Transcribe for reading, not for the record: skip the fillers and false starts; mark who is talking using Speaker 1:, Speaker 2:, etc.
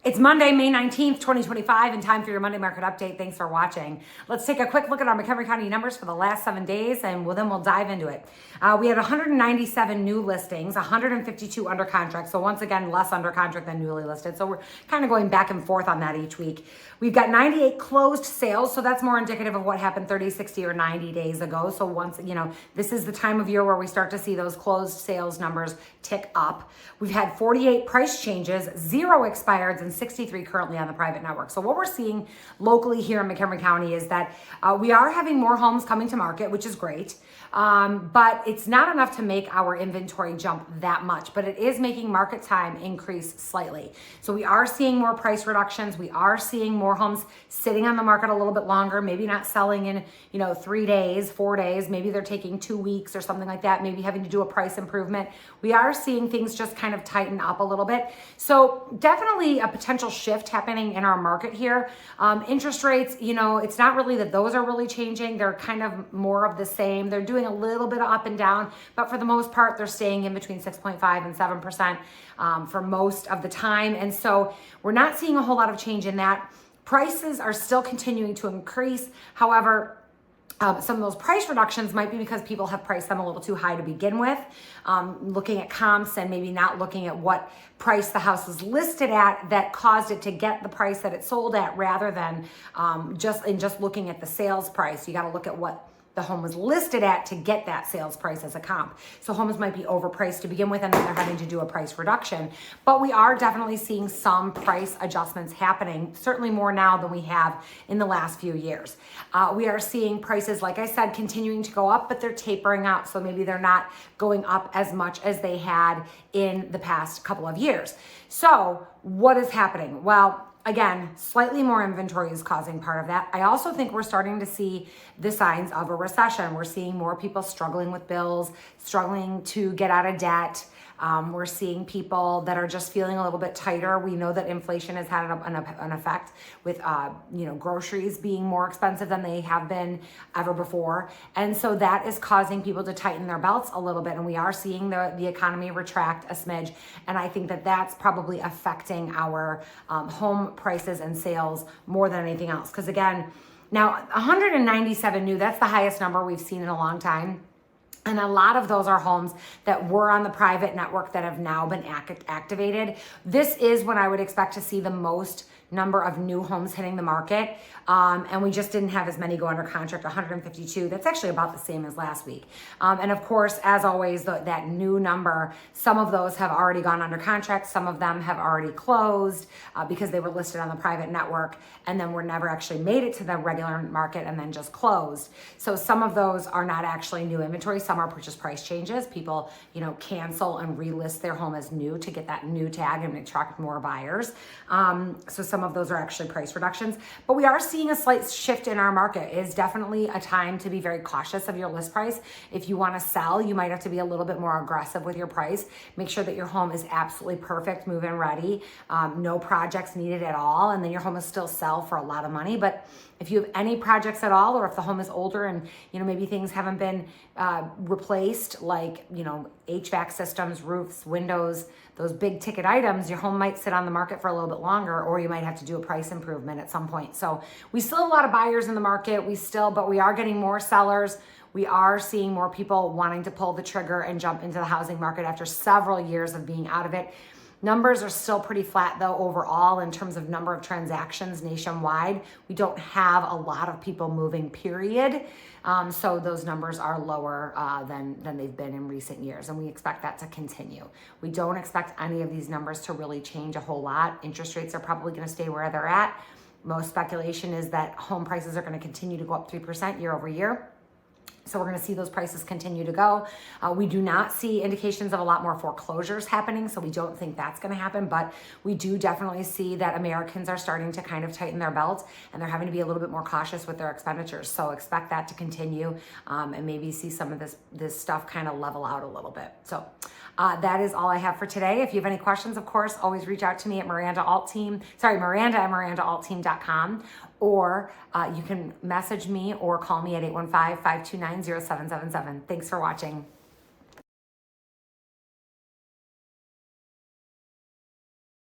Speaker 1: It's Monday, May 19th, 2025, and time for your Monday market update. Thanks for watching. Let's take a quick look at our McHenry County numbers for the last 7 days, and then we'll dive into it. We had 197 new listings, 152 under contract. So once again, less under contract than newly listed. So we're kind of going back and forth on that each week. We've got 98 closed sales. So that's more indicative of what happened 30, 60, or 90 days ago. So once, this is the time of year where we start to see those closed sales numbers tick up. We've had 48 price changes, 0 expireds, and 63 currently on the private network. So what we're seeing locally here in McHenry County is that we are having more homes coming to market, which is great. But it's not enough to make our inventory jump that much, but it is making market time increase slightly. So we are seeing more price reductions. We are seeing more homes sitting on the market a little bit longer, maybe not selling in, 3 days, 4 days, maybe they're taking 2 weeks or something like that, maybe having to do a price improvement. We are seeing things just kind of tighten up a little bit. So definitely a potential shift happening in our market here. Interest rates, it's not really that those are really changing. They're kind of more of the same. They're doing a little bit of up and down, but for the most part, they're staying in between 6.5 and 7% for most of the time. And so we're not seeing a whole lot of change in that. Prices are still continuing to increase. However, some of those price reductions might be because people have priced them a little too high to begin with, looking at comps and maybe not looking at what price the house was listed at that caused it to get the price that it sold at, rather than just looking at the sales price. You got to look at what the home was listed at to get that sales price as a comp. So homes might be overpriced to begin with, and then they're having to do a price reduction. But we are definitely seeing some price adjustments happening, certainly more now than we have in the last few years. We are seeing prices, like I said, continuing to go up, but they're tapering out. So maybe they're not going up as much as they had in the past couple of years. So what is happening? Well, again, slightly more inventory is causing part of that. I also think we're starting to see the signs of a recession. We're seeing more people struggling with bills, struggling to get out of debt. We're seeing people that are just feeling a little bit tighter. We know that inflation has had an effect with, groceries being more expensive than they have been ever before. And so that is causing people to tighten their belts a little bit. And we are seeing the economy retract a smidge. And I think that that's probably affecting our home prices and sales more than anything else. Because again, now 197 new, that's the highest number we've seen in a long time. And a lot of those are homes that were on the private network that have now been activated. This is when I would expect to see the most number of new homes hitting the market. And we just didn't have as many go under contract, 152. That's actually about the same as last week. And of course, as always, that new number, some of those have already gone under contract. Some of them have already closed because they were listed on the private network and then were never actually made it to the regular market and then just closed. So some of those are not actually new inventory. Some are purchase price changes. People, cancel and relist their home as new to get that new tag and attract more buyers. So some of those are actually price reductions, but we are seeing a slight shift in our market. It is definitely a time to be very cautious of your list price. If you want to sell, you might have to be a little bit more aggressive with your price. Make sure that your home is absolutely perfect, move-in ready, no projects needed at all, and then your home will still sell for a lot of money. But if you have any projects at all, or if the home is older and maybe things haven't been replaced, like HVAC systems, roofs, windows, those big ticket items, your home might sit on the market for a little bit longer, or you might have to do a price improvement at some point. So we still have a lot of buyers in the market. But we are getting more sellers. We are seeing more people wanting to pull the trigger and jump into the housing market after several years of being out of it. Numbers are still pretty flat though overall in terms of number of transactions nationwide. We don't have a lot of people moving, period. So those numbers are lower than they've been in recent years, and we expect that to continue. We don't expect any of these numbers to really change a whole lot. Interest rates are probably going to stay where they're at. Most speculation is that home prices are going to continue to go up 3% year over year. So we're going to see those prices continue to go. We do not see indications of a lot more foreclosures happening, so we don't think that's going to happen. But we do definitely see that Americans are starting to kind of tighten their belts, and they're having to be a little bit more cautious with their expenditures. So expect that to continue, and maybe see some of this stuff kind of level out a little bit. So that is all I have for today. If you have any questions, of course, always reach out to me at Miranda at MirandaAtMirandaAltTeam.com, or you can message me or call me at 815-529-0777. Thanks for watching.